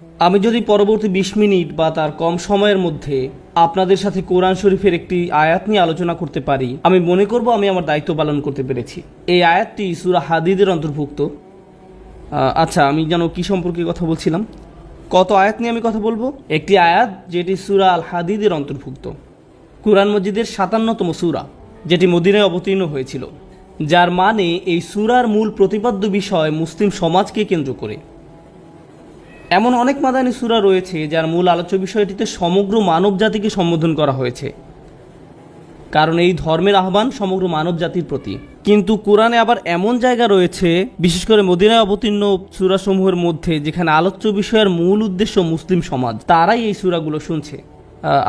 আমি যদি পরবর্তী ২০ মিনিট বা তার কম সময়ের মধ্যে আপনাদের সাথে কোরআন শরীফের একটি আয়াত নিয়ে আলোচনা করতে পারি, আমি মনে করব আমি আমার দায়িত্ব পালন করতে পেরেছি। এই আয়াতটি সূরা হাদীদের অন্তর্ভুক্ত। আচ্ছা, আমি যেন কি সম্পর্কে কথা বলছিলাম, কত আয়াত নিয়ে আমি কথা বলবো? একটি আয়াত যেটি সূরা আল হাদীদের অন্তর্ভুক্ত, কুরআন মজিদের ৫৭তম সূরা, যেটি মদিনায় অবতীর্ণ হয়েছিল, যার মানে এই সূরার মূল প্রতিপাদ্য বিষয় মুসলিম সমাজকে কেন্দ্র করে। এমন অনেক মাদানী সূরা রয়েছে যার মূল আলোচ্য বিষয়টিতে সমগ্র মানব জাতিকে সম্বোধন করা হয়েছে, কারণ এই ধর্মের আহ্বান সমগ্র মানব জাতির প্রতি। কিন্তু কোরআনে আবার এমন জায়গা রয়েছে, বিশেষ করে মদিনায় অবতীর্ণ সূরাসমূহের মধ্যে, যেখানে আলোচ্য বিষয়ের মূল উদ্দেশ্য মুসলিম সমাজ, তারাই এই সূরাগুলো শুনছে।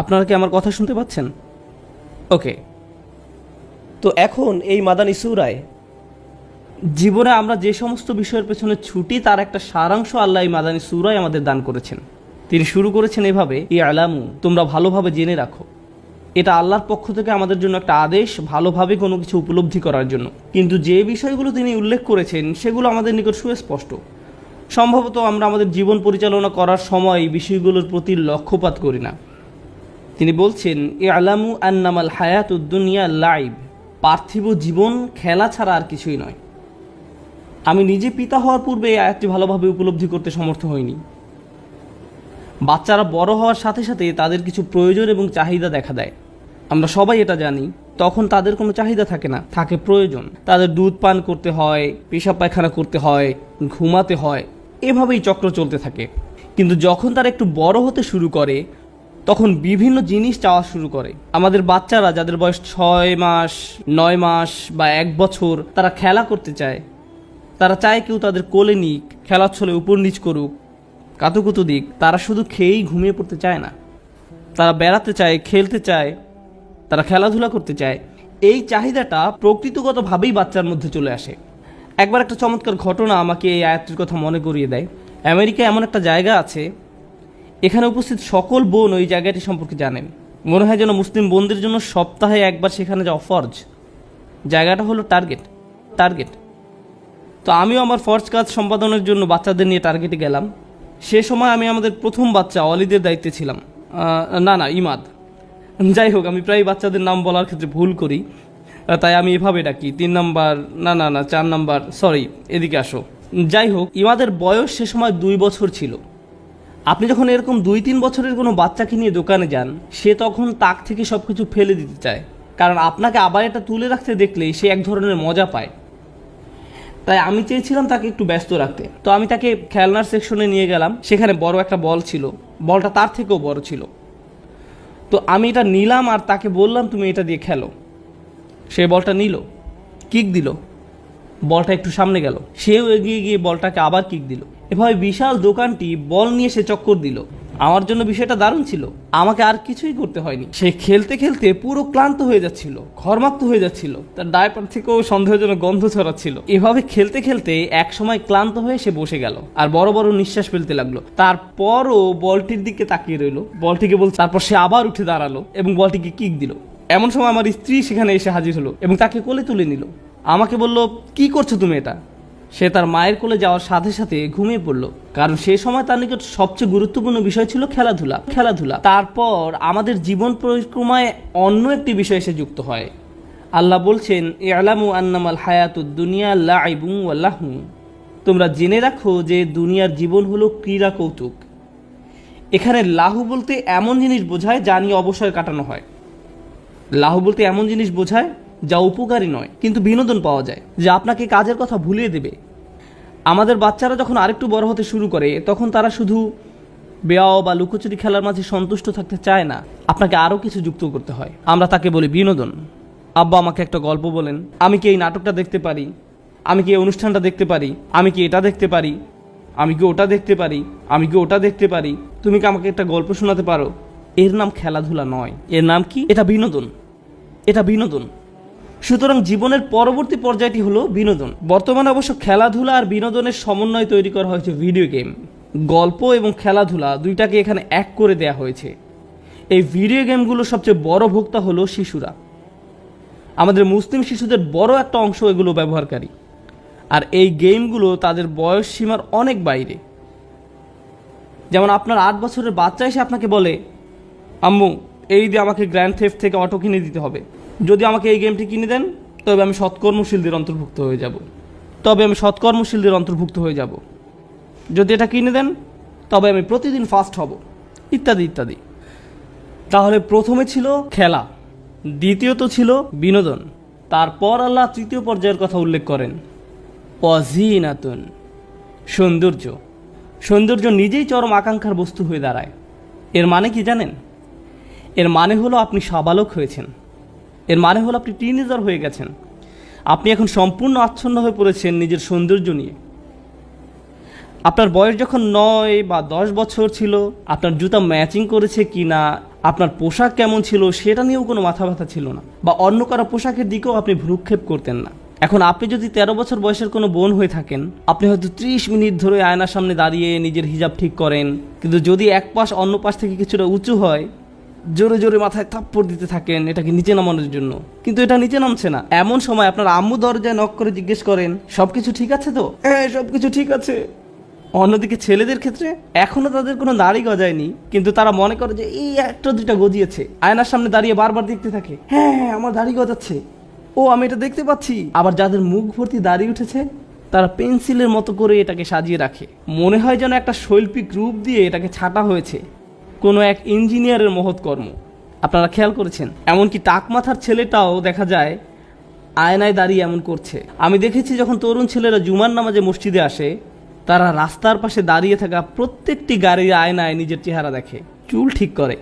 আপনারা কি আমার কথা শুনতে পাচ্ছেন? ওকে, তো এখন এই মাদানী সূরায় জীবনে আমরা যে সমস্ত বিষয়ের পেছনে ছুটি তার একটা সারাংশ আল্লাহ এই মাদানী সূরায় আমাদের দান করেছেন। তিনি শুরু করেছেন এভাবে, ইয়ালামু, তোমরা ভালোভাবে জেনে রাখো। এটা আল্লাহর পক্ষ থেকে আমাদের জন্য একটা আদেশ, ভালোভাবে কোনো কিছু উপলব্ধি করার জন্য। কিন্তু যে বিষয়গুলো তিনি উল্লেখ করেছেন সেগুলো আমাদের নিকট সুস্পষ্ট। সম্ভবত আমরা আমাদের জীবন পরিচালনা করার সময় এই বিষয়গুলোর প্রতি লক্ষ্যপাত করি না। তিনি বলছেন, ইয়ালামু আন্নামাল হায়াতুদ দুনিয়া লাইব, পার্থিব জীবন খেলা ছাড়া আর কিছুই নয়। আমি নিজে পিতা হওয়ার পূর্বে এই আয়াতটি ভালোভাবে উপলব্ধি করতে সমর্থ হইনি। বাচ্চারা বড় হওয়ার সাথে সাথে তাদের কিছু প্রয়োজন এবং চাহিদা দেখা দেয়। আমরা সবাই এটা জানি। তখন তাদের কোনো চাহিদা থাকে না, থাকে প্রয়োজন। তাদের দুধ পান করতে হয়, পেশাব পায়খানা করতে হয়, ঘুমাতে হয়, এভাবেই চক্র চলতে থাকে। কিন্তু যখন তারা একটু বড় হতে শুরু করে, তখন বিভিন্ন জিনিস চাওয়া শুরু করে। আমাদের বাচ্চারা যাদের বয়স ৬ মাস, ৯ মাস বা ১ বছর, তারা খেলা করতে চায়। তারা চায় কেউ তাদের কোলে নিক, খেলার ছলে উপর নিচ করুক, কাতুকুতু দিক। তারা শুধু খেয়েই ঘুমিয়ে পড়তে চায় না, তারা বেড়াতে চায়, খেলতে চায়, তারা খেলাধুলা করতে চায়। এই চাহিদাটা প্রকৃতিগতভাবেই বাচ্চার মধ্যে চলে আসে। একবার একটা চমৎকার ঘটনা আমাকে এই আয়াতটির কথা মনে করিয়ে দেয়। আমেরিকায় এমন একটা জায়গা আছে, এখানে উপস্থিত সকল বোন ওই জায়গাটি সম্পর্কে জানেন। মনে হয় যেন মুসলিম বোনদের জন্য সপ্তাহে একবার সেখানে যাওয়া ফরজ। জায়গাটা হলো টার্গেট। তো আমিও আমার ফরজ কাজ সম্পাদনের জন্য বাচ্চাদের নিয়ে টার্গেটে গেলাম। সে সময় আমি আমাদের প্রথম বাচ্চা অলিদের দায়িত্বে ছিলাম। ইমাদ। যাই হোক, আমি প্রায় বাচ্চাদের নাম বলার ক্ষেত্রে ভুল করি, তাই আমি এভাবে ডাকি। ৩ নাম্বার, না ৪ নাম্বার, সরি, এদিকে আসো। যাই হোক, ইমাদের বয়স সে সময় 2 বছর ছিল। আপনি যখন এরকম 2-3 বছরের কোনো বাচ্চাকে নিয়ে দোকানে যান, সে তখন তাক থেকে সব কিছু ফেলে দিতে চায়, কারণ আপনাকে আবার এটা তুলে রাখতে দেখলেই সে এক ধরনের মজা পায়। তাই আমি চেয়েছিলাম তাকে একটু ব্যস্ত রাখতে। তো আমি তাকে খেলনার সেকশনে নিয়ে গেলাম। সেখানে বড় একটা বল ছিল, বলটা তার থেকেও বড় ছিল। তো আমি এটা নিলাম আর তাকে বললাম, তুমি এটা দিয়ে খেলো। সে বলটা নিল, কিক দিল, বলটা একটু সামনে গেল, সেও এগিয়ে গিয়ে বলটাকে আবার কিক দিল। এভাবে বিশাল দোকানটি বল নিয়ে সে চক্কর দিল। আমার জন্য বিষয়টা দারুণ ছিল, আমাকে আর কিছুই করতে হয়নি। সে খেলতে খেলতে পুরো ক্লান্ত হয়ে যাচ্ছিল, ঘর্মাক্ত হয়ে যাচ্ছিল, তার ডায়পার থেকেও সন্দেহজনক গন্ধ ছড়াচ্ছিল। এভাবে খেলতে খেলতে এক সময় ক্লান্ত হয়ে সে বসে গেল আর বড় বড় নিঃশ্বাস ফেলতে লাগলো। তারপরও বলটির দিকে তাকিয়ে রইল, বলটিকে বলছে। তারপর সে আবার উঠে দাঁড়ালো এবং বলটিকে কিক দিল। এমন সময় আমার স্ত্রী সেখানে এসে হাজির হলো এবং তাকে কোলে তুলে নিল। আমাকে বলল, কি করছো তুমি এটা? সে তার মায়ের কোলে যাওয়ার সাথে সাথে ঘুমিয়ে পড়ল, কারণ সে সময় তার নিকট সবচেয়ে গুরুত্বপূর্ণ বিষয় ছিল খেলাধুলা। তারপর আমাদের জীবন পরিক্রমায় অন্য একটি বিষয় এসে যুক্ত হয়। আল্লাহ বলছেন, ইয়ালামু আন্নামাল হায়াতুদ দুনিয়া লাইবুন ওয়া লাহু, তোমরা জেনে রাখো যে দুনিয়ার জীবন হলো ক্রীড়া কৌতুক। এখানে লাহু বলতে এমন জিনিস বোঝায় যা নিয়ে অবসর কাটানো হয়। লাহু বলতে এমন জিনিস বোঝায় যা উপকারী নয়, কিন্তু বিনোদন পাওয়া যায়, যা আপনাকে কাজের কথা ভুলিয়ে দেবে। আমাদের বাচ্চারা যখন আরেকটু বড় হতে শুরু করে, তখন তারা শুধু বেয়াও বা লুকোচুরি খেলার মাঝে সন্তুষ্ট থাকতে চায় না, আপনাকে আরও কিছু যুক্ত করতে হয়। আমরা তাকে বলি বিনোদন। আব্বা, আমাকে একটা গল্প বলেন, আমি কি এই নাটকটা দেখতে পারি, আমি কি এই অনুষ্ঠানটা দেখতে পারি, আমি কি এটা দেখতে পারি, আমি কি ওটা দেখতে পারি, আমি কি ওটা দেখতে পারি, তুমি কি আমাকে একটা গল্প শোনাতে পারো? এর নাম খেলাধুলা নয়, এর নাম কি? এটা বিনোদন। সুতরাং জীবনের পরবর্তী পর্যায়টি হলো বিনোদন। বর্তমানে অবশ্য খেলাধুলা আর বিনোদনের সমন্বয় তৈরি করা হয়েছে ভিডিও গেম। গল্প এবং খেলাধুলা দুইটাকে এখানে এক করে দেয়া হয়েছে। এই ভিডিও গেমগুলোর সবচেয়ে বড় ভোক্তা হলো শিশুরা। আমাদের মুসলিম শিশুদের বড় একটা অংশ এগুলো ব্যবহারকারী, আর এই গেমগুলো তাদের বয়স সীমার অনেক বাইরে। যেমন আপনার 8 বছরের বাচ্চা এসে আপনাকে বলে, আম্মু এই দিয়ে আমাকে গ্র্যান্ড থেফট থেকে অটো কিনে দিতে হবে, যদি আমাকে এই গেমটি কিনে দেন তবে আমি সৎকর্মশীলদের অন্তর্ভুক্ত হয়ে যাব, যদি এটা কিনে দেন তবে আমি প্রতিদিন ফাস্ট হব, ইত্যাদি ইত্যাদি। তাহলে প্রথমে ছিল খেলা, দ্বিতীয়ত ছিল বিনোদন, তারপর আল্লাহ তৃতীয় পর্যায়ের কথা উল্লেখ করেন, ওয়াজিনাতুন, সৌন্দর্য। সৌন্দর্য নিজেই চরম আকাঙ্ক্ষার বস্তু হয়ে দাঁড়ায়। এর মানে কি জানেন? এর মানে হলো আপনি সাবালক হয়েছেন, এর মানে হলো আপনি টিনেজার হয়ে গেছেন, আপনি এখন সম্পূর্ণ আচ্ছন্ন হয়ে পড়েছেন নিজের সৌন্দর্য নিয়ে। আপনার বয়স যখন 9 বা 10 বছর ছিল, আপনার জুতা ম্যাচিং করেছে কি না, আপনার পোশাক কেমন ছিল সেটা নিয়েও কোনো মাথা ব্যথা ছিল না, বা অন্য কারো পোশাকের দিকেও আপনি ভ্রুক্ষেপ করতেন না। এখন আপনি যদি 13 বছর বয়সের কোনো বোন হয়ে থাকেন, আপনি হয়তো 30 মিনিট ধরে আয়নার সামনে দাঁড়িয়ে নিজের হিজাব ঠিক করেন, কিন্তু যদি এক পাশ অন্য পাশ থেকে কিছুটা উঁচু হয়, জোরে জোরে মাথায় থাপ্পড় দিতে থাকেন এটাকে নিচে নামানোর জন্য, কিন্তু এটা নিচে নামছে না। এমন সময় আপনার আম্মু দরজায় নক করে জিজ্ঞেস করেন, সবকিছু ঠিক আছে তো? হ্যাঁ, সবকিছু ঠিক আছে। অন্যদিকে ছেলেদের ক্ষেত্রে এখনো তাদের কোনো দাড়ি গজায়নি, কিন্তু তারা মনে করে যে এই একটা দুইটা গজিয়েছে, আয়নার সামনে দাঁড়িয়ে বারবার দেখতে থাকে, হ্যাঁ হ্যাঁ আমার দাড়ি গজাচ্ছে, ও আমি এটা দেখতে পাচ্ছি। আবার যাদের মুখ ভর্তি দাড়ি উঠেছে তারা পেন্সিলের মতো করে এটাকে সাজিয়ে রাখে, মনে হয় যেন একটা শৈল্পিক রূপ দিয়ে এটাকে ছাটা হয়েছে, কোনো এক ইঞ্জিনিয়ারের মহৎ কর্ম। আপনারা খেয়াল করেছেন? এমনকি টাক মাথার ছেলেটাও দেখা যায় আয়নায় দাঁড়িয়ে এমন করছে। আমি দেখেছি যখন তরুণ ছেলেরা জুমার নামাজে মসজিদে আসে, তারা রাস্তার পাশে দাঁড়িয়ে থাকা প্রত্যেকটি গাড়ির আয়নায় নিজের চেহারা দেখে, চুল ঠিক করে।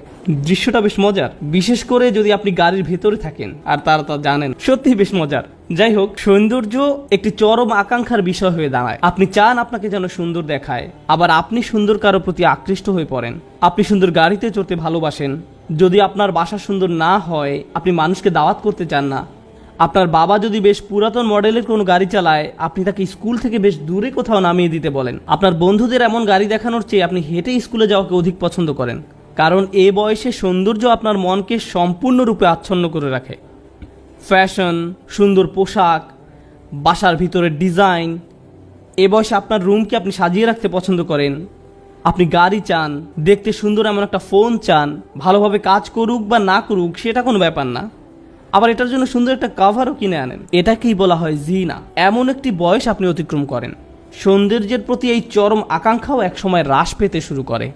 দৃশ্যটা বেশ মজার, বিশেষ করে যদি আপনি গাড়ির ভেতরে থাকেন আর তারা তা জানেন, সত্যি বেশ মজার। যাই হোক, সৌন্দর্য একটি চরম আকাঙ্ক্ষার বিষয় হয়ে দাঁড়ায়। আপনি চান আপনাকে যেন সুন্দর দেখায়, আবার আপনি সুন্দর কারো প্রতি আকৃষ্ট হয়ে পড়েন। আপনি সুন্দর গাড়িতে চড়তে ভালোবাসেন, যদি আপনার বাসা সুন্দর না হয় আপনি মানুষকে দাওয়াত করতে চান না। আপনার বাবা যদি বেশ পুরাতন মডেলের কোনো গাড়ি চালায়, আপনি তাকে স্কুল থেকে বেশ দূরে কোথাও নামিয়ে দিতে বলেন। আপনার বন্ধুদের এমন গাড়ি দেখানোর চেয়ে আপনি হেঁটে স্কুলে যাওয়াকে অধিক পছন্দ করেন, কারণ এ বয়সে সৌন্দর্য আপনার মনকে সম্পূর্ণরূপে আচ্ছন্ন করে রাখে। ফ্যাশন, সুন্দর পোশাক, বাসার ভিতরের ডিজাইন, এ বয়সে আপনার রুমকে আপনি সাজিয়ে রাখতে পছন্দ করেন। আপনি গাড়ি চান, দেখতে সুন্দর এমন একটা ফোন চান, ভালোভাবে কাজ করুক বা না করুক সেটা কোনো ব্যাপার না, আবার এটার জন্য সুন্দর একটা কাভারও কিনে আনেন। এটাকেই বলা হয় জিনা। এমন একটি বয়স আপনি অতিক্রম করেন। সৌন্দর্যের প্রতি এই চরম আকাঙ্ক্ষাও একসময় হ্রাস পেতে শুরু করে।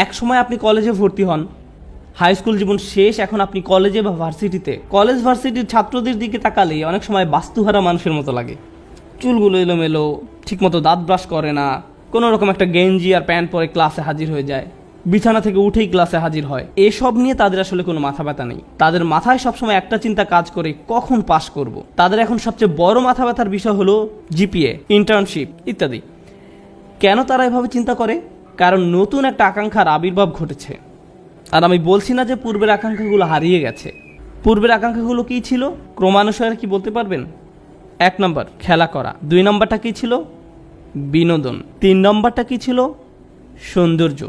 এক সময় আপনি কলেজে ভর্তি হন, হাই স্কুল জীবন শেষ, এখন আপনি কলেজে বা ভার্সিটিতে। কলেজ ভার্সিটির ছাত্রদের দিকে তাকালে অনেক সময় বাস্তুহারা মানুষের মতো লাগে। চুলগুলো এলোমেলো, ঠিকমতো দাঁত ব্রাশ করে না, কোনো রকম একটা গেঞ্জি আর প্যান্ট পরে ক্লাসে হাজির হয়ে যায়, বিছানা থেকে উঠেই ক্লাসে হাজির হয়। এসব নিয়ে তাদের আসলে কোনো মাথা ব্যথা নেই। তাদের মাথায় সবসময় একটা চিন্তা কাজ করে, কখন পাস করব। তাদের এখন সবচেয়ে বড় মাথা ব্যথার বিষয় হলো জিপিএ, ইন্টার্নশিপ ইত্যাদি। কেন তারা এভাবে চিন্তা করে? কারণ নতুন একটা আকাঙ্ক্ষার আবির্ভাব ঘটেছে। আর আমি বলছি না যে পূর্বের আকাঙ্ক্ষাগুলো হারিয়ে গেছে। পূর্বের আকাঙ্ক্ষাগুলো কী ছিল ক্রমানুসারে কি বলতে পারবেন? 1 নম্বর খেলা করা, 2 নম্বরটা কী ছিল? বিনোদন, 3 নম্বরটা কী ছিল? সৌন্দর্য।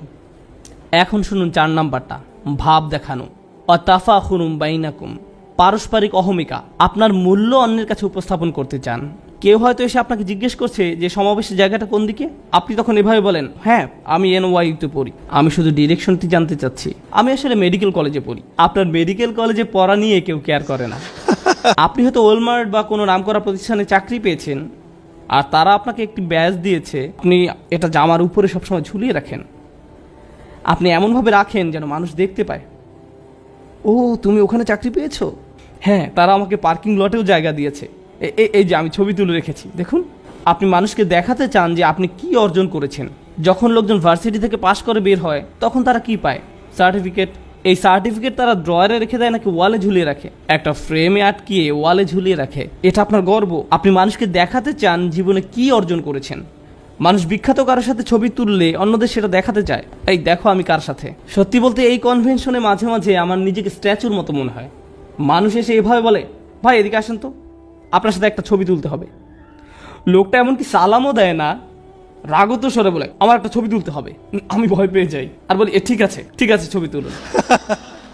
এখন শুনুন 4 নম্বরটা, ভাব দেখানো, অতাফাখুরুম বাইনাকুম, পারস্পরিক অহমিকা। আপনার মূল্য অন্যের কাছে উপস্থাপন করতে চান। কেউ হয়তো এসে আপনাকে জিজ্ঞেস করছে যে সমাবেশের জায়গাটা কোন দিকে, আপনি তখন এভাবে বলেন, হ্যাঁ আমি এনওয়াইতে পড়ি, আমি শুধু ডিরেকশনটি জানতে চাচ্ছি, আমি আসলে মেডিকেল কলেজে পড়ি। আপনার মেডিকেল কলেজে পড়া নিয়ে কেউ কেয়ার করে না। আপনি হয়তো ওলমার্ট বা কোনো নামকরা প্রতিষ্ঠানে চাকরি পেয়েছেন, আর তারা আপনাকে একটি ব্যাজ দিয়েছে, আপনি এটা জামার উপরে সবসময় ঝুলিয়ে রাখেন। আপনি এমনভাবে রাখেন যেন মানুষ দেখতে পায়, ও তুমি ওখানে চাকরি পেয়েছো? হ্যাঁ, তারা আমাকে পার্কিং লটেও জায়গা দিয়েছে, এই যে আমি ছবি তুলে রেখেছি, দেখুন। আপনি মানুষকে দেখাতে চান যে আপনি কি অর্জন করেছেন। যখন লোকজন ভার্সিটি থেকে পাশ করে বের হয় তখন তারা কি পায়? সার্টিফিকেট। এই সার্টিফিকেট তারা ড্রয়ারে রেখে দেয় নাকি ওয়ালে ঝুলিয়ে রাখে? একটা ফ্রেমে আটকিয়ে ওয়ালে ঝুলিয়ে রাখে। এটা আপনার গর্ব। আপনি মানুষকে দেখাতে চান জীবনে কি অর্জন করেছেন। মানুষ বিখ্যাত কারোর সাথে ছবি তুললে অন্যদের সেটা দেখাতে চায়, এই দেখো আমি কার সাথে। সত্যি বলতে এই কনভেনশনে মাঝে মাঝে আমার নিজেকে স্ট্যাচুর মতো মনে হয়। মানুষ এসে এভাবে বলে, ভাই এদিকে আসেন তো, আপনার সাথে একটা ছবি তুলতে হবে। লোকটা এমনকি সালামও দেয় না, রাগত স্বরে বলে, আমার একটা ছবি তুলতে হবে। আমি ভয় পেয়ে যাই আর বলি, ঠিক আছে ঠিক আছে, ছবি তুলুন,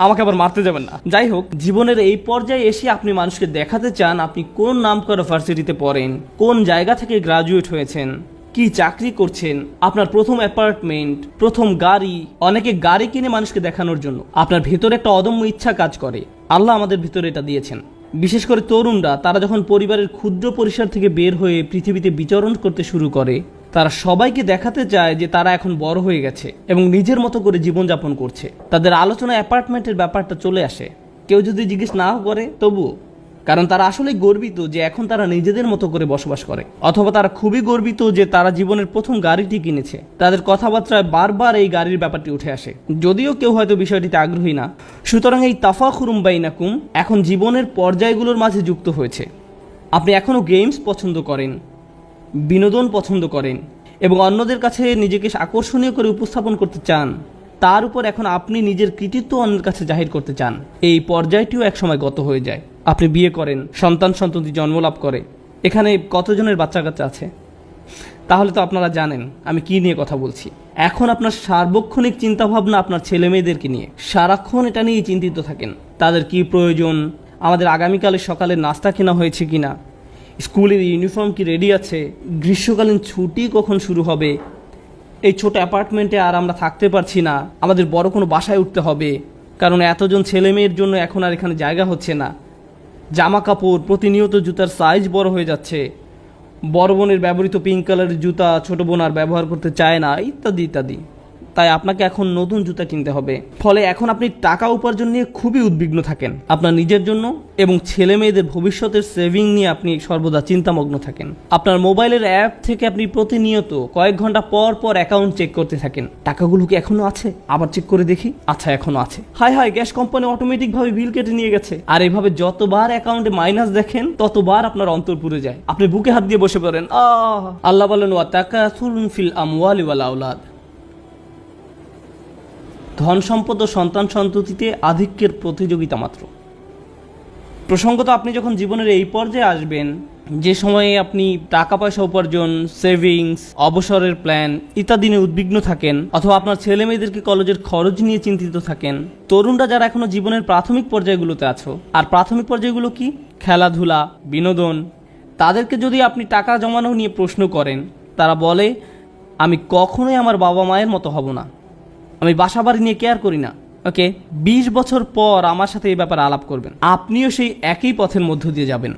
আমাকে আবার মারতে যাবেন না। যাই হোক, জীবনের এই পর্যায়ে এসে আপনি মানুষকে দেখাতে চান আপনি কোন নামকরা ভার্সিটিতে পড়েন, কোন জায়গা থেকে গ্রাজুয়েট হয়েছেন, কি চাকরি করছেন, আপনার প্রথম অ্যাপার্টমেন্ট, প্রথম গাড়ি। অনেকে গাড়ি কিনে মানুষকে দেখানোর জন্য। আপনার ভেতরে একটা অদম্য ইচ্ছা কাজ করে, আল্লাহ আমাদের ভিতরে এটা দিয়েছেন। বিশেষ করে তরুণরা, তারা যখন পরিবারের ক্ষুদ্র পরিসর থেকে বের হয়ে পৃথিবীতে বিচরণ করতে শুরু করে, তারা সবাইকে দেখাতে চায় যে তারা এখন বড় হয়ে গেছে এবং নিজের মতো করে জীবনযাপন করছে। তাদের আলোচনায় অ্যাপার্টমেন্টের ব্যাপারটা চলে আসে, কেউ যদি জিজ্ঞেস নাও করে তবুও, কারণ তারা আসলে গর্বিত যে এখন তারা নিজেদের মতো করে বসবাস করে, অথবা তারা খুবই গর্বিত যে তারা জীবনের প্রথম গাড়িটি কিনেছে। তাদের কথাবার্তায় বারবার এই গাড়ির ব্যাপারটি উঠে আসে, যদিও কেউ হয়তো বিষয়টিতে আগ্রহী না। সুতরাং এই তাফাখুরুম বাইনাকুম এখন জীবনের পর্যায়গুলোর মাঝে যুক্ত হয়েছে। আপনি এখনও গেমস পছন্দ করেন, বিনোদন পছন্দ করেন এবং অন্যদের কাছে নিজেকে আকর্ষণীয় করে উপস্থাপন করতে চান। তার উপর এখন আপনি নিজের কৃতিত্ব অন্যের কাছে জাহির করতে চান। এই পর্যায়টিও একসময় গত হয়ে যায়। আপনি বিয়ে করেন, সন্তান-সন্ততি জন্মলাভ করে। এখানে কতজনের বাচ্চা কাচ্চা আছে? তাহলে তো আপনারা জানেন আমি কি নিয়ে কথা বলছি। এখন আপনার সার্বক্ষণিক চিন্তাভাবনা আপনার ছেলে মেয়েদেরকে নিয়ে, সারাক্ষণ এটা নিয়েই চিন্তিত থাকেন। তাদের কি প্রয়োজন, আমাদের আগামীকালের সকালের নাস্তা কেনা হয়েছে কিনা, স্কুলের ইউনিফর্ম কি রেডি আছে, গ্রীষ্মকালীন ছুটি কখন শুরু হবে, এই ছোট অ্যাপার্টমেন্টে আর আমরা থাকতে পারছি না, আমাদের বড় কোনো বাসায় উঠতে হবে, কারণ এতজন ছেলে মেয়ের জন্য এখন আর এখানে জায়গা হচ্ছে না। জামা কাপড়, প্রতিনিয়ত জুতার সাইজ বড় হয়ে যাচ্ছে, বড় বোনের ব্যবহৃত পিঙ্ক কালারের জুতা ছোট বোন আর ব্যবহার করতে চায় না, ইত্যাদি ইত্যাদি। তাই আপনাকে এখন নতুন জুতা কিনতে হবে। ফলে এখন আপনি টাকা উপার্জন নিয়ে খুবই উদ্বিগ্ন থাকেন, আপনার নিজের জন্য এবং ছেলে মেয়েদের ভবিষ্যতের সেভিং নিয়ে আপনি সর্বদা চিন্তামগ্ন থাকেন। আপনার মোবাইলের অ্যাপ থেকে আপনি প্রতিনিয়ত কয়েক ঘন্টা পর পর অ্যাকাউন্ট চেক করতে থাকেন। টাকাগুলো কি এখনো আছে? আবার চেক করে দেখি, আচ্ছা এখনো আছে। হায় হায়, গ্যাস কোম্পানি অটোমেটিকভাবে বিল কেটে নিয়ে গেছে। আর এভাবে যতবার অ্যাকাউন্টে মাইনাস দেখেন ততবার আপনার অন্তর পুড়ে যায়, আপনি বুকে হাত দিয়ে বসে পড়েন। আল্লাহ বলেন, ওয়া তাকাসুরুন ফিল আমওয়ালি ওয়াল আওলাদ, ধন সম্পদ ও সন্তান সন্ততিতে আধিক্যের প্রতিযোগিতা মাত্র। প্রসঙ্গত আপনি যখন জীবনের এই পর্যায়ে আসবেন, যে সময়ে আপনি টাকা পয়সা উপার্জন, সেভিংস, অবসরের প্ল্যান ইত্যাদি নিয়ে উদ্বিগ্ন থাকেন, অথবা আপনার ছেলে মেয়েদেরকে কলেজের খরচ নিয়ে চিন্তিত থাকেন। তরুণরা যারা এখনো জীবনের প্রাথমিক পর্যায়গুলোতে আছো, আর প্রাথমিক পর্যায়গুলো কি? খেলাধুলা, বিনোদন। তাদেরকে যদি আপনি টাকা জমানো নিয়ে প্রশ্ন করেন, তারা বলে আমি কখনোই আমার বাবা মায়ের মতো হব না, আমি বাসা বাড়ি নিয়ে কেয়ার করি না। ওকে, 20 বছর পর আমার সাথে এই ব্যাপারে আলাপ করবেন, আপনিও সেই একই পথের মধ্য দিয়ে যাবেন।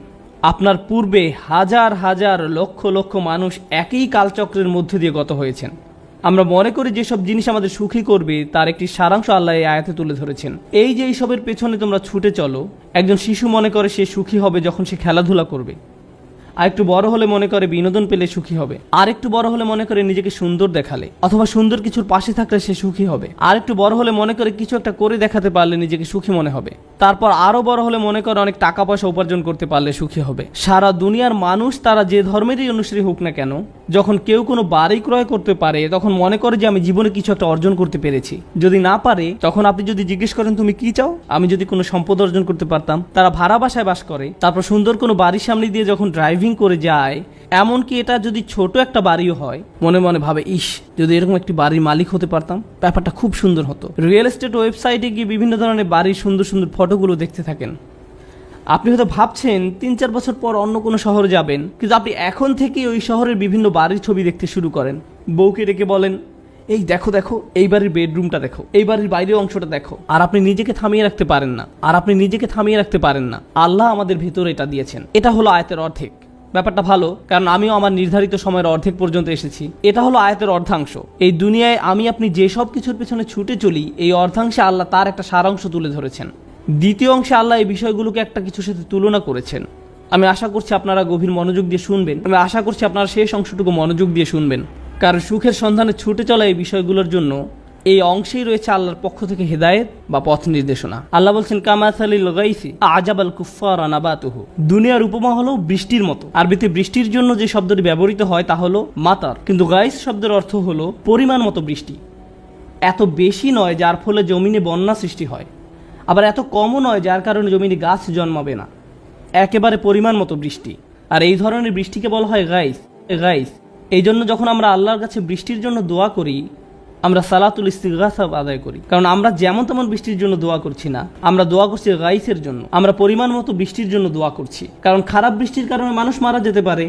আপনার পূর্বে হাজার হাজার লক্ষ লক্ষ মানুষ একই কালচক্রের মধ্য দিয়ে গত হয়েছেন। আমরা মনে করি যেসব জিনিস আমাদের সুখী করবে তার একটি সারাংশ আল্লাহ এই আয়াতে তুলে ধরেছেন। এই যে এইসবের পেছনে তোমরা ছুটে চলো, একজন শিশু মনে করে সে সুখী হবে যখন সে খেলাধুলা করবে, আর একটু বড় হলে মনে করে বিনোদন পেলে সুখী হবে, আর একটু বড় হলে মনে করে নিজেকে সুন্দর দেখালে অথবা সুন্দর কিছুর পাশে থাকলে সে সুখী হবে, আর একটু বড় হলে মনে করে কিছু একটা করে দেখাতে পারলে নিজেকে সুখী মনে হবে, তারপর আরো বড় হলে মনে করে অনেক টাকা পয়সা উপার্জন করতে পারলে সুখী হবে। সারা দুনিয়ার মানুষ তারা যে ধর্মেরই অনুসারী হোক না কেন, যখন কেউ কোনো বাড়ি ক্রয় করতে পারে তখন মনে করে যে আমি জীবনে কিছু একটা অর্জন করতে পেরেছি। যদি না পারে, তখন আপনি যদি জিজ্ঞেস করেন তুমি কি চাও, আমি যদি কোনো সম্পদ অর্জন করতে পারতাম। তারা ভাড়া বাসায় বাস করে, তারপর সুন্দর কোনো বাড়ির সামনে দিয়ে যখন ড্রাইভিং করে যায়, এমনকি এটা যদি ছোট একটা বাড়িও হয়, মনে মনে ভাবে ইস, যদি এরকম একটি বাড়ির মালিক হতে পারতাম, ব্যাপারটা খুব সুন্দর হতো। রিয়েল এস্টেট ওয়েবসাইটে গিয়ে বিভিন্ন ধরনের বাড়ির সুন্দর সুন্দর ফটোগুলো দেখতে থাকেন। আপনি হয়তো ভাবছেন 3-4 বছর পর অন্য কোনো শহরে যাবেন, কিন্তু আপনি এখন থেকেই ওই শহরের বিভিন্ন বাড়ির ছবি দেখতে শুরু করেন। বউকে ডেকে বলেন, এই দেখো দেখো, এই বাড়ির বেডরুমটা দেখো, এই বাড়ির বাইরের অংশটা দেখো। আর আপনি নিজেকে থামিয়ে রাখতে পারেন না। আল্লাহ আমাদের ভেতরে এটা দিয়েছেন। এটা হলো আয়াতের অর্ধেক। ব্যাপারটা ভালো, কারণ আমিও আমার নির্ধারিত সময়ের অর্ধেক পর্যন্ত এসেছি। এটা হলো আয়াতের অর্ধাংশ। এই দুনিয়ায় আমি আপনি যে সব কিছুর পেছনে ছুটে চলি, এই অর্ধাংশে আল্লাহ তার একটা সারাংশ তুলে ধরেছেন। দ্বিতীয় অংশে আল্লাহ এই বিষয়গুলোকে একটা কিছুর সাথে তুলনা করেছেন। আমি আশা করছি আপনারা গভীর মনোযোগ দিয়ে শুনবেন। আমি আশা করছি আপনারা শেষ অংশটুকু মনোযোগ দিয়ে শুনবেন, কারণ সুখের সন্ধানে ছুটে চলা এই বিষয়গুলোর জন্য এই অংশেই রয়েছে আল্লাহর পক্ষ থেকে হেদায়েত বা পথ নির্দেশনা। আল্লাহ বলছেন, কামাসালিল গাইসি আজাবাল কুফারা নাবাতুহু। দুনিয়ার উপমা হলো বৃষ্টির মতো। আরবিতে বৃষ্টির জন্য যে শব্দটি ব্যবহৃত হয় তা হলো মাতার, কিন্তু গাইস শব্দের অর্থ হলো পরিমাণ মতো বৃষ্টি। এত বেশি নয় যার ফলে জমিনে বন্যা সৃষ্টি হয়, আবার এত কমও নয় যার কারণে জমিনে গাছ জন্মাবে না। একেবারে পরিমাণ মতো বৃষ্টি। আর এই ধরনের বৃষ্টিকে বলা হয় গাইস। এই জন্য যখন আমরা আল্লাহর কাছে বৃষ্টির জন্য দোয়া করি, আমরা সালাতুল ইস্তিগফার আদায় করি, কারণ আমরা যেমন তেমন বৃষ্টির জন্য দোয়া করছি না, আমরা দোয়া করছি গাইসের জন্য। আমরা পরিমাণ মতো বৃষ্টির জন্য দোয়া করছি, কারণ খারাপ বৃষ্টির কারণে মানুষ মারা যেতে পারে,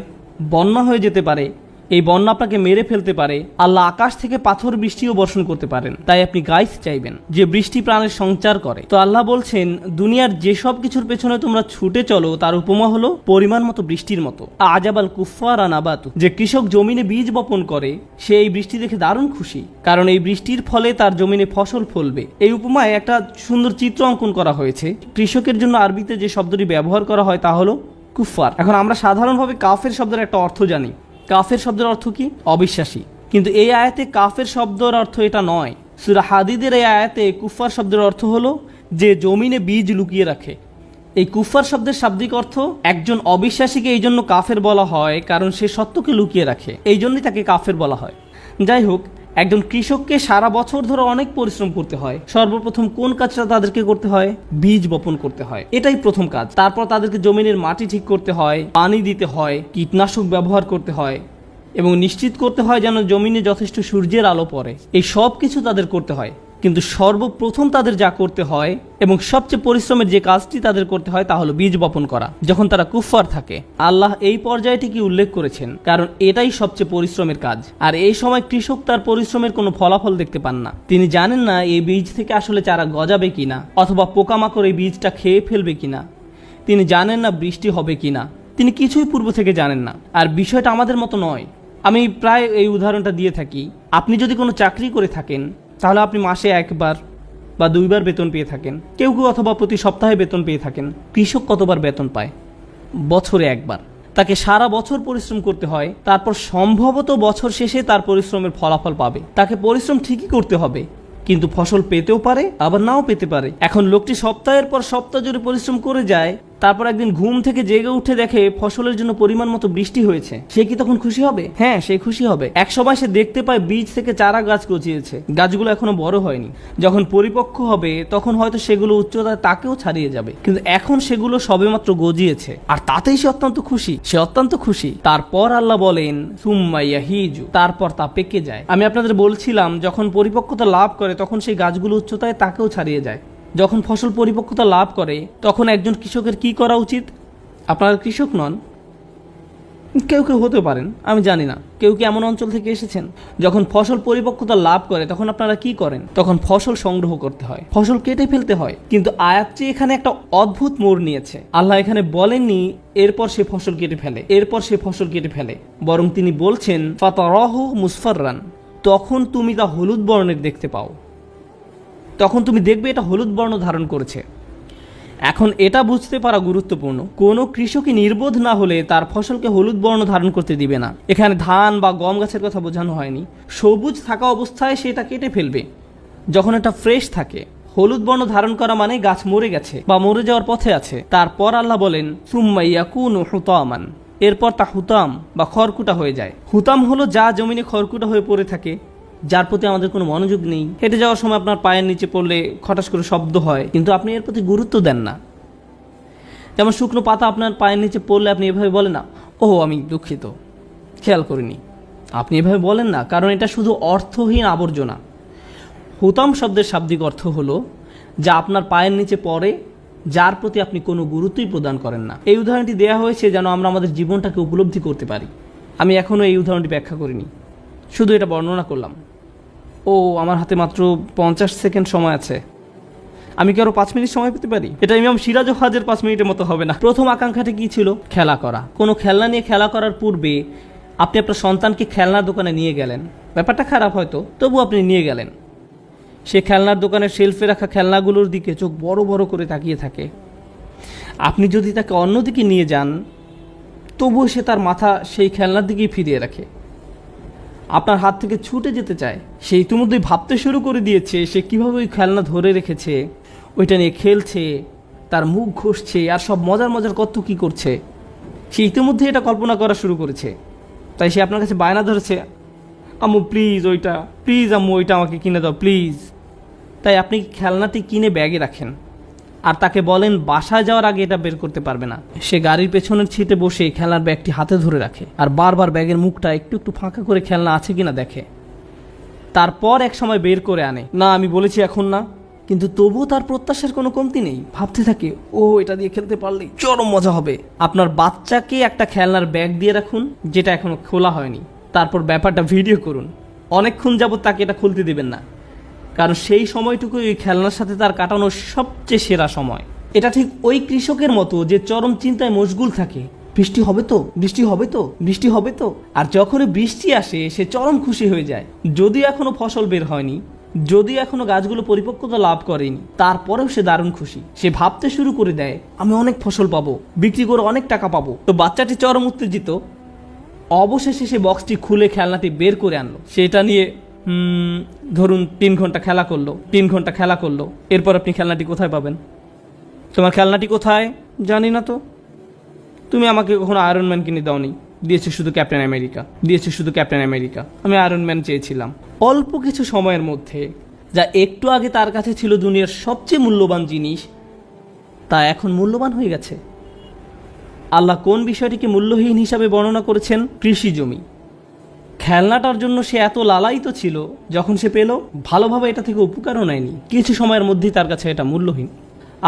বন্যা হয়ে যেতে পারে, এই বন্যা আপনাকে মেরে ফেলতে পারে, আল্লাহ আকাশ থেকে পাথর বৃষ্টিও বর্ষণ করতে পারেন। তাই আপনি গাইস চাইবেন যে বৃষ্টি প্রাণের সঞ্চার করে। তো আল্লাহ বলছেন, দুনিয়ার যেসব কিছুর পেছনে তোমরা ছুটে চলো তার উপমা হলো পরিমাণ মতো বৃষ্টির মতো। আজাবাল কুফার আনাবাতু, যে কৃষক জমিনে বীজ বপন করে সে এই বৃষ্টি দেখে দারুণ খুশি, কারণ এই বৃষ্টির ফলে তার জমিনে ফসল ফলবে। এই উপমায় একটা সুন্দর চিত্র অঙ্কন করা হয়েছে। কৃষকের জন্য আরবিতে যে শব্দটি ব্যবহার করা হয় তা হলো কুফার। এখন আমরা সাধারণভাবে কাফের শব্দের একটা অর্থ জানি। কাফের শব্দের অর্থ কি? অবিশ্বাসী। কিন্তু এই আয়াতে কাফের শব্দের অর্থ এটা নয়। সূরা হাদীদের এই আয়াতে কুফার শব্দের অর্থ হলো যে জমিনে বীজ লুকিয়ে রাখে। এই কুফার শব্দের শাব্দিক অর্থ, একজন অবিশ্বাসীকে এই জন্য কাফের বলা হয় কারণ সে সত্যকে লুকিয়ে রাখে, এই জন্যই তাকে কাফের বলা হয়। যাই হোক, একজন কৃষককে সারা বছর ধরে অনেক পরিশ্রম করতে হয়। সর্বপ্রথম কোন কাজটা তাদেরকে করতে হয়? বীজ বপন করতে হয়, এটাই প্রথম কাজ। তারপর তাদেরকে জমিনের মাটি ঠিক করতে হয়, পানি দিতে হয়, কীটনাশক ব্যবহার করতে হয় এবং নিশ্চিত করতে হয় যেন জমিনে যথেষ্ট সূর্যের আলো পড়ে। এই সব কিছু তাদের করতে হয়। কিন্তু সর্বপ্রথম তাদের যা করতে হয় এবং সবচেয়ে পরিশ্রমের যে কাজটি তাদের করতে হয় তা হলো বীজ বপন করা, যখন তারা কুফফার থাকে। আল্লাহ এই পর্যায়টিকে উল্লেখ করেছেন কারণ এটাই সবচেয়ে পরিশ্রমের কাজ। আর এই সময় কৃষক তার পরিশ্রমের কোনো ফলাফল দেখতে পান না। তিনি জানেন না এই বীজ থেকে আসলে চারা গজাবে কিনা, অথবা পোকামাকড় এই বীজটা খেয়ে ফেলবে কিনা। তিনি জানেন না বৃষ্টি হবে কিনা। তিনি কিছুই পূর্ব থেকে জানেন না। আর বিষয়টা আমাদের মতো নয়। আমি প্রায় এই উদাহরণটা দিয়ে থাকি। আপনি যদি কোনো চাকরি করে থাকেন তাহলে আপনি মাসে একবার বা দুইবার বেতন পেয়ে থাকেন, কেউ কেউ অথবা প্রতি সপ্তাহে বেতন পেয়ে থাকেন। কৃষক কতবার বেতন পায়? বছরে একবার। তাকে সারা বছর পরিশ্রম করতে হয়, তারপর সম্ভবত বছর শেষে তার পরিশ্রমের ফলাফল পাবে। তাকে পরিশ্রম ঠিকই করতে হবে, কিন্তু ফসল পেতেও পারে আবার নাও পেতে পারে। এখন লোকটি সপ্তাহের পর সপ্তাহ জুড়ে পরিশ্রম করে যায়, তারপর একদিন ঘুম থেকে জেগে উঠে দেখে ফসলের জন্য পরিমাণ মতো বৃষ্টি হয়েছে। সে কি তখন খুশি হবে? হ্যাঁ, সে খুশি হবে। এক সময় সে দেখতে পায় বীজ থেকে চারা গাছ গজিয়েছে, গাছগুলো এখনো বড় হয়নি। যখন পরিপক্ক হবে তখন হয়তো সেগুলো উচ্চতায় তাকেও ছাড়িয়ে যাবে, কিন্তু এখন সেগুলো সবেমাত্র গজিয়েছে আর তাতেই সে অত্যন্ত খুশি। তারপর আল্লাহ বলেন সুম্মা ইয়াহিজু, তারপর তা পেকে যায়। আমি আপনাদের বলছিলাম যখন পরিপক্কতা লাভ করে তখন সেই গাছগুলো উচ্চতায় তাকেও ছাড়িয়ে যায়। যখন ফসল পরিপক্কতা লাভ করে তখন একজন কৃষকের কি করা উচিত? আপনারা কৃষক নন, কেউ কেউ হতে পারেন, আমি জানি না। কেউ কি এমন অঞ্চল থেকে এসেছেন? যখন ফসল পরিপক্কতা লাভ করে তখন আপনারা কি করেন? তখন ফসল সংগ্রহ করতে হয়, ফসল কেটে ফেলতে হয়। কিন্তু আয়াতটি এখানে একটা অদ্ভুত মোড় নিয়েছে। আল্লাহ এখানে বলেননি এরপর সে ফসল কেটে ফেলে, বরং তিনি বলছেন ফাতারাহু মুসফাররান, তখন তুমি তা হলুদ বর্ণের দেখতে পাও। তখন তুমি দেখবে এটা হলুদ বর্ণ ধারণ করেছে। এখন এটা বুঝতে পারা গুরুত্বপূর্ণ, কোনো কৃষকই নির্বোধ না হলে তার ফসলকে হলুদ বর্ণ ধারণ করতে দিবে না। এখানে ধান বা গম গাছের কথা বোঝানো হয়নি। সবুজ থাকা অবস্থায় সেটা কেটে ফেলবে। যখন এটা ফ্রেশ থাকে, হলুদ বর্ণ ধারণ করা মানে গাছ মরে গেছে বা মরে যাওয়ার পথে আছে। তারপর আল্লাহ বলেন সুম্মা ইয়াকুনু হুতামান, এরপর তা হুতাম বা খড়কুটা হয়ে যায়। হুতাম হলো যা জমিনে খড়কুটা হয়ে পড়ে থাকে, যার প্রতি আমাদের কোনো মনোযোগ নেই। হেঁটে যাওয়ার সময় আপনার পায়ের নিচে পড়লে খটাস করে শব্দ হয়, কিন্তু আপনি এর প্রতি গুরুত্ব দেন না। যেমন শুকনো পাতা আপনার পায়ের নিচে পড়লে আপনি এভাবে বলেন না, ওহ আমি দুঃখিত, খেয়াল করিনি। আপনি এভাবে বলেন না, কারণ এটা শুধু অর্থহীন আবর্জনা। হুতাম শব্দের শাব্দিক অর্থ হলো যা আপনার পায়ের নিচে পড়ে, যার প্রতি আপনি কোনো গুরুত্বই প্রদান করেন না। এই উদাহরণটি দেওয়া হয়েছে যেন আমরা আমাদের জীবনটাকে উপলব্ধি করতে পারি। আমি এখনও এই উদাহরণটি ব্যাখ্যা করিনি, শুধু এটা বর্ণনা করলাম। ও আমার হাতে মাত্র 50 সেকেন্ড সময় আছে, আমি কি আরো 5 মিনিট সময় পেতে পারি? এটা ইমাম সিরাজ হাজের 5 মিনিটের মতো হবে না। প্রথম আকাঙ্ক্ষাটি কি ছিল? খেলা করা। কোনো খেলনা নিয়ে খেলা করার পূর্বে আপনি আপনার সন্তানকে খেলনার দোকানে নিয়ে গেলেন। ব্যাপারটা খারাপ হয়তো, তবু আপনি নিয়ে গেলেন। সে খেলনার দোকানের শেলফে রাখা খেলনাগুলোর দিকে চোখ বড় বড় করে তাকিয়ে থাকে। আপনি যদি তাকে অন্যদিকে নিয়ে যান তবুও সে তার মাথা সেই খেলনার দিকেই ফিরিয়ে রাখে। আপনার হাত থেকে ছুটে যেতে চায়। সে ইতিমধ্যেই ভাবতে শুরু করে দিয়েছে সে কিভাবে ওই খেলনা ধরে রেখেছে, ওইটা নিয়ে খেলছে, তার মুখ ঘষছে আর সব মজার মজার কত কী করছে। সে ইতিমধ্যে এটা কল্পনা করা শুরু করেছে। তাই সে আপনার কাছে বায়না ধরেছে, আম্মু প্লিজ ওইটা, প্লিজ আম্মু ওইটা আমাকে কিনে দাও প্লিজ। তাই আপনি খেলনাটি কিনে ব্যাগে রাখেন আর তাকে বলেন বাসায় যাওয়ার আগে এটা বের করতে পারবে না। সে গাড়ির পেছনের সিটে বসে খেলনার ব্যাগটি হাতে ধরে রাখে আর বারবার ব্যাগের মুখটা একটু একটু ফাঁকা করে খেলনা আছে কিনা দেখে। তারপর এক সময় বের করে আনে। না আমি বলেছি এখন না, কিন্তু তবুও তার প্রত্যাশার কোনো কমতি নেই। ভাবতে থাকে ও এটা দিয়ে খেলতে পারলেই চরম মজা হবে। আপনার বাচ্চাকে একটা খেলনার ব্যাগ দিয়ে রাখুন যেটা এখনো খোলা হয়নি, তারপর ব্যাপারটা ভিডিও করুন। অনেকক্ষণ যাবত তাকে এটা খুলতে দিবেন না, কারণ সেই সময়টুকু ওই খেলনার সাথে তার কাটানোর সবচেয়ে সেরা সময়। এটা ঠিক ওই কৃষকের মতো যে চরম চিন্তায় মশগুল থাকে, বৃষ্টি হবে তো, বৃষ্টি হবে তো, বৃষ্টি হবে তো। আর যখনই বৃষ্টি আসে সে চরম খুশি হয়ে যায়। যদিও এখনো ফসল বের হয়নি, যদিও এখনো গাছগুলো পরিপক্কতা লাভ করেনি, তারপরেও সে দারুণ খুশি। সে ভাবতে শুরু করে দেয়, আমি অনেক ফসল পাবো, বিক্রি করে অনেক টাকা পাবো। তো বাচ্চাটি চরম উত্তেজিত। অবশেষে সে বক্সটি খুলে খেলনাটি বের করে আনলো। সেটা নিয়ে ধরুন 3 ঘন্টা খেলা করলো, 3 ঘন্টা খেলা করলো। এরপর আপনি খেলনাটি কোথায় পাবেন? তোমার খেলনাটি কোথায়? জানি না তো। তুমি আমাকে কখনো আয়রন ম্যান কিনে দাওনি, দিয়েছে শুধু ক্যাপ্টেন আমেরিকা, দিয়েছে শুধু ক্যাপ্টেন আমেরিকা। আমি আয়রন ম্যান চেয়েছিলাম। অল্প কিছু সময়ের মধ্যে যা একটু আগে তার কাছে ছিল দুনিয়ার সবচেয়ে মূল্যবান জিনিস, তা এখন মূল্যবান হয়ে গেছে। আল্লাহ কোন বিষয়টিকে মূল্যহীন হিসাবে বর্ণনা করেছেন? কৃষি জমি। খেলনাটার জন্য সে এত লালায়িত ছিল, যখন সে পেল ভালোভাবে এটা থেকে উপকারও নেয়নি। কিছু সময়ের মধ্যেই তার কাছে এটা মূল্যহীন।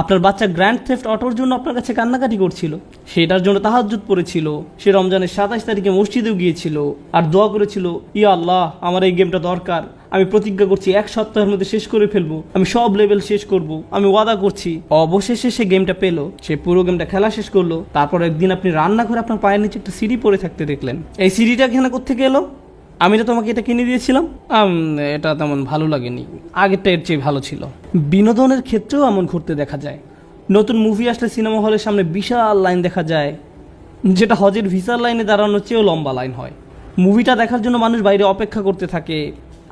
আপনার বাচ্চা গ্র্যান্ড থেফট অটোর জন্য আপনার কাছে কান্নাকাটি করছিল, সেটার জন্য তাহাজ্জুদ পড়েছিল, সে রমজানের 27 তারিখে মসজিদেও গিয়েছিল আর দোয়া করেছিল, ইয়া আল্লাহ আমার এই গেমটা দরকার, আমি প্রতিজ্ঞা করছি 1 সপ্তাহের মধ্যে শেষ করে ফেলবো, আমি সব লেভেল শেষ করব, আমি ওয়াদা করছি। অবশেষে সে গেমটা পেলো, সে পুরো গেমটা খেলা শেষ করলো। তারপর একদিন আপনি রান্নাঘরে আপনার পায়ের নিচে একটা সিঁড়ি পড়ে থাকতে দেখলেন। এই সিঁড়িটা এখানে কোত্থেকে এলো? আমি তো তোমাকে এটা কিনে দিয়েছিলাম। এটা তেমন ভালো লাগেনি, আগেরটা এর চেয়ে ভালো ছিল। বিনোদনের ক্ষেত্রেও এমন ঘটতে দেখা যায়। নতুন মুভি আসলে সিনেমা হলের সামনে বিশাল লাইন দেখা যায়, যেটা হজের ভিসার লাইনে দাঁড়ানোর চেয়েও লম্বা লাইন হয়। মুভিটা দেখার জন্য মানুষ বাইরে অপেক্ষা করতে থাকে।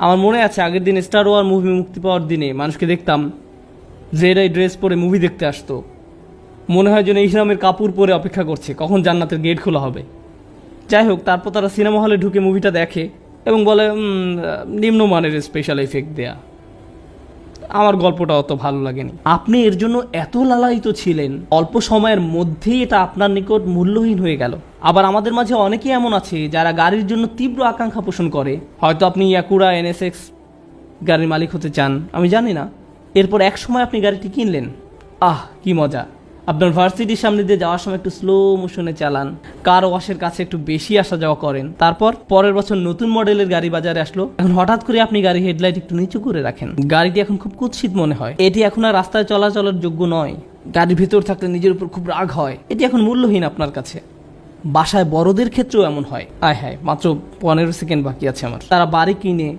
আমার মনে আছে আগের দিন স্টার ওয়ার মুভি মুক্তি পাওয়ার দিনে মানুষকে দেখতাম রেড আই ড্রেস পরে মুভি দেখতে আসতো। মনে হয় যেন ইহরামের কাপড় পরে অপেক্ষা করছে কখন জান্নাতের গেট খোলা হবে। যাই হোক, তারপর তারা সিনেমা হলে ঢুকে মুভিটা দেখে এবং বলে নিম্নমানের স্পেশাল এফেক্ট দেয়া। আমার গল্পটা অত ভালো লাগেনি। আপনি এর জন্য এত লালায়িত ছিলেন, অল্প সময়ের মধ্যেই এটা আপনার নিকট মূল্যহীন হয়ে গেল। আবার আমাদের মাঝে অনেকেই এমন আছে যারা গাড়ির জন্য তীব্র আকাঙ্ক্ষা পোষণ করে। হয়তো আপনি ইয়াকুরা NSX গাড়ির মালিক হতে চান, আমি জানি না। এরপর এক সময় আপনি গাড়িটি কিনলেন, কি মজা। আপনার ভার্সিটির সামনে দিয়ে যাওয়ার সময় একটু স্লো মোশনে চালান, কার ওয়াশের কাছে একটু বেশি আসা যাওয়া করেন। তারপর পরের বছর নতুন মডেলের গাড়ি বাজারে আসলো, এখন হঠাৎ করে আপনি গাড়ি হেডলাইট একটু নিচু করে রাখেন। গাড়িটি এখন খুব কুৎসিত মনে হয়, এটি এখন আর রাস্তায় চলাচলের যোগ্য নয়। গাড়ির ভিতর থাকলে নিজের উপর খুব রাগ হয়, এটি এখন মূল্যহীন আপনার কাছে। বাসায় বড়দের ক্ষেত্রেও এমন হয়। হ্যাঁ, মাত্র 15 সেকেন্ড বাকি আছে আমার। তারা বাড়ি কিনে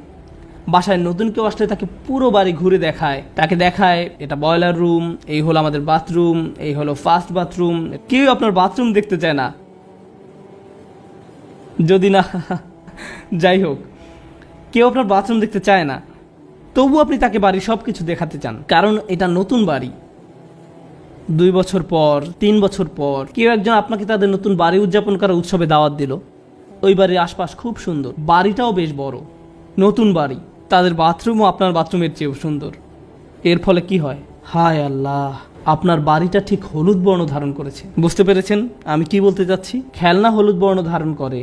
বাসায় নতুন কেউ আসলে তাকে পুরো বাড়ি ঘুরে দেখায়, তাকে দেখায় এটা বয়লার রুম, এই হলো আমাদের বাথরুম, এই হলো ফার্স্ট বাথরুম। কেউ আপনার বাথরুম দেখতে চায় না, যদি না যাই হোক, কেউ আপনার বাথরুম দেখতে চায় না, তবু আপনি তাকে বাড়ির সব কিছু দেখাতে চান, কারণ এটা নতুন বাড়ি। 2 বছর পর, 3 বছর পর কেউ একজন আপনাকে তাদের নতুন বাড়ি উদযাপন করার উৎসবে দাওয়াত দিল। ওই বাড়ির আশপাশ খুব সুন্দর, বাড়িটাও বেশ বড়, নতুন বাড়ি, তাদের বাথরুমও আপনার বাথরুমের চেয়েও সুন্দর। এর ফলে কি হয়? হায় আল্লাহ, আপনার বাড়িটা ঠিক হলুদ বর্ণ ধারণ করেছে। বুঝতে পেরেছেন আমি কি বলতে চাচ্ছি? খেলনা হলুদ বর্ণ ধারণ করে,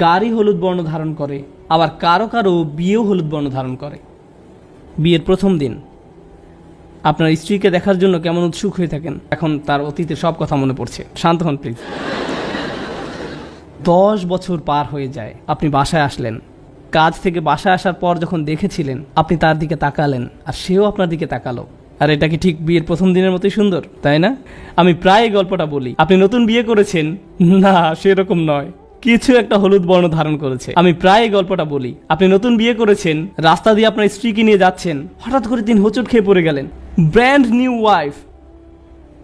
গাড়ি হলুদ বর্ণ ধারণ করে, আবার কারো কারো বিয়েও হলুদ বর্ণ ধারণ করে। বিয়ের প্রথম দিন আপনার স্ত্রীকে দেখার জন্য কেমন উৎসুক হয়ে থাকেন, এখন তার অতীতের সব কথা মনে পড়ছে। শান্ত হন প্লিজ। 10 বছর পার হয়ে যায়, আপনি বাসায় আসলেন। কাজ থেকে বাসায় আসার পর যখন দেখেছিলেন, আপনি তার দিকে তাকালেন আর সেও আপনার দিকে তাকালো। আর এটা কি ঠিক বিয়ের প্রথম দিনের মতোই সুন্দর, তাই না? আমি প্রায় গল্পটা বলি। আপনি নতুন বিয়ে করেছেন, না সেরকম নয়, কিছু একটা হলুদ বর্ণ ধারণ করেছে। আমি প্রায় গল্পটা বলি। আপনি নতুন বিয়ে করেছেন, রাস্তা দিয়ে আপনার স্ত্রীকে নিয়ে যাচ্ছেন, হঠাৎ করে তিনি হোঁচট খেয়ে পড়ে গেলেন। ব্র্যান্ড নিউ ওয়াইফ,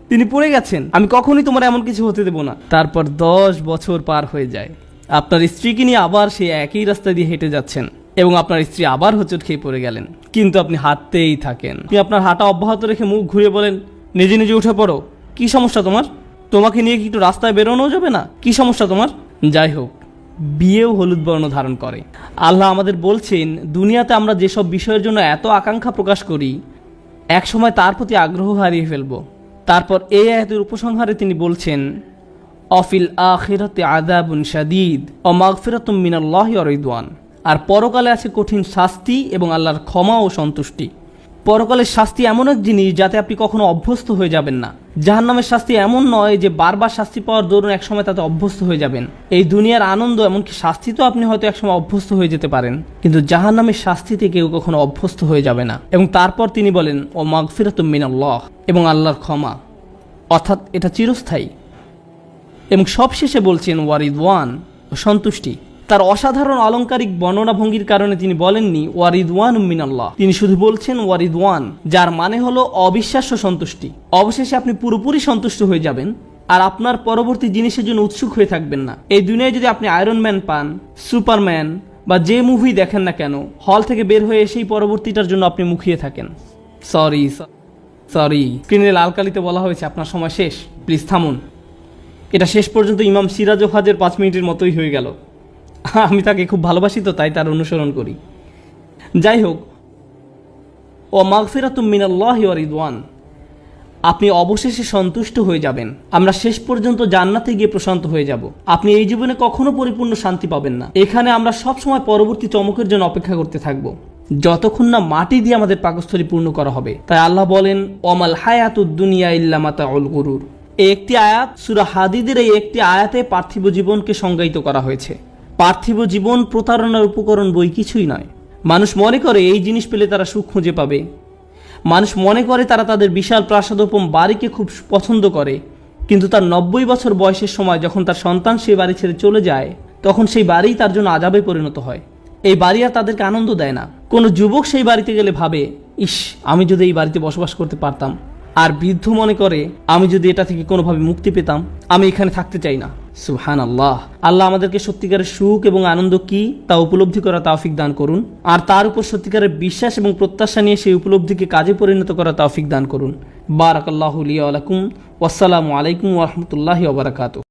তিনি পড়ে গেছেন। আমি কখনই তোমার এমন কিছু হতে দেবো না। তারপর 10 বছর পার হয়ে যায়, আপনার স্ত্রীকে নিয়ে আবার সেই একই রাস্তা দিয়ে হেঁটে যাচ্ছেন এবং আপনার স্ত্রী আবার হোঁচট খেয়ে পড়ে গেলেন, কিন্তু আপনি হাঁটতেই থাকেন। আপনি আপনার হাঁটা অব্যাহত রেখে মুখ ঘুরে বলেন, নিজে নিজে উঠে পড়ো, কি সমস্যা তোমার? তোমাকে নিয়ে কি একটু রাস্তায় বেরোনো যাবে না? কি সমস্যা তোমার? যাই হোক, বিয়েও হলুদ বর্ণ ধারণ করে। আল্লাহ আমাদের বলছেন, দুনিয়াতে আমরা যেসব বিষয়ের জন্য এত আকাঙ্ক্ষা প্রকাশ করি, একসময় তার প্রতি আগ্রহ হারিয়ে ফেলব। তারপর এই আয়াতের উপসংহারে তিনি বলছেন, অফিল আখিরাতে আযাবুন শাদীদ ওয়া মাগফিরাতুম মিনাল্লাহি ওয়া রিদওয়ান। আর পরকালে আছে কঠিন শাস্তি এবং আল্লাহর ক্ষমা ও সন্তুষ্টি। পরকালের শাস্তি এমন এক জিনিস যাতে আপনি কখনো অভ্যস্ত হয়ে যাবেন না। জাহান্নামের শাস্তি এমন নয় যে বারবার শাস্তি পাওয়ার দরুন একসময় তাতে অভ্যস্ত হয়ে যাবেন। এই দুনিয়ার আনন্দ এমনকি শাস্তি তো আপনি হয়তো একসময় অভ্যস্ত হয়ে যেতে পারেন, কিন্তু জাহান্নামের শাস্তিতে কেউ কখনো অভ্যস্ত হয়ে যাবে না। এবং তারপর তিনি বলেন ও মাগফিরাতুম মিনাল্লাহ, এবং আল্লাহর ক্ষমা, অর্থাৎ এটা চিরস্থায়ী। এবং সবশেষে বলছেন ওয়ারিদওয়ান, ও সন্তুষ্টি। তার অসাধারণ আলংকারিক বর্ণনা ভঙ্গির কারণে তিনি বলেননি ওয়ারিদওয়ান মিনাল্লাহ, তিনি শুধু বলছেন ওয়ারিদওয়ান, যার মানে হলো অবিশ্বাস্য সন্তুষ্টি। অবশেষে আপনি পুরোপুরি সন্তুষ্ট হয়ে যাবেন আর আপনার পরবর্তী জিনিসের জন্য উৎসুক হয়ে থাকবেন না। এই দুনিয়ায় যদি আপনি আয়রন ম্যান পান, সুপারম্যান বা যে মুভি দেখেন না কেন, হল থেকে বের হয়ে এসেই পরবর্তীটার জন্য আপনি মুখিয়ে থাকেন। সরি, স্ক্রিনে লাল কালিতে বলা হয়েছে আপনার সময় শেষ, প্লিজ থামুন। এটা শেষ পর্যন্ত ইমাম সিরাজ ওয়াজের 5 মিনিটের মতোই হয়ে গেল। আমি তাকে খুব ভালোবাসি তো তাই তার অনুসরণ করি। যাই হোক, ও মাগফিরাতুম মিনাল্লাহি ওয়া রিদওয়ান, আপনি অবশেষে সন্তুষ্ট হয়ে যাবেন। আমরা শেষ পর্যন্ত জান্নাতে গিয়ে প্রশান্ত হয়ে যাব। আপনি এই জীবনে কখনো পরিপূর্ণ শান্তি পাবেন না। এখানে আমরা সব সময় পরবর্তী চমকের জন্য অপেক্ষা করতে থাকব, যতক্ষণ না মাটি দিয়ে আমাদের পাকস্থলী পূর্ণ করা হবে। তাই আল্লাহ বলেন ওমাল হায়াতুদ দুনিয়া ইল্লা মাতাউল গুরুর। এই একটি আয়াত, সূরা হাদীদের এই একটি আয়াতে পার্থিব জীবনকে সংজ্ঞায়িত করা হয়েছে। পার্থিব জীবন প্রতারণার উপকরণ বই কিছুই নয়। মানুষ মনে করে এই জিনিস পেলে তারা সুখ খুঁজে পাবে। মানুষ মনে করে তারা তাদের বিশাল প্রাসাদোপম বাড়িকে খুব পছন্দ করে, কিন্তু তার 90 বছর বয়সের সময় যখন তার সন্তান সেই বাড়ি ছেড়ে চলে যায়, তখন সেই বাড়িই তার জন্য আযাবে পরিণত হয়। এই বাড়ি আর তাদেরকে আনন্দ দেয় না। কোনো যুবক সেই বাড়িতে গেলে ভাবে, ইস, আমি যদি এই বাড়িতে বসবাস করতে পারতাম। আর বৃদ্ধ মনে করে, আমি যদি এটা থেকে কোনোভাবে মুক্তি পেতাম, আমি এখানে থাকতে চাই না। সুবহানাল্লাহ। আল্লাহ আমাদেরকে সত্যিকারের সুখ এবং আনন্দ কি তা উপলব্ধি করা তৌফিক দান করুন, আর তার উপর সত্যিকারের বিশ্বাস এবং প্রত্যাশা নিয়ে সেই উপলব্ধিকে কাজে পরিণত করা তৌফিক দান করুন। বারাকাল্লাহু লি ওয়া লাকুম। ওয়াসসালামু আলাইকুম ওয়া রাহমাতুল্লাহি ওয়া বারাকাতুহু।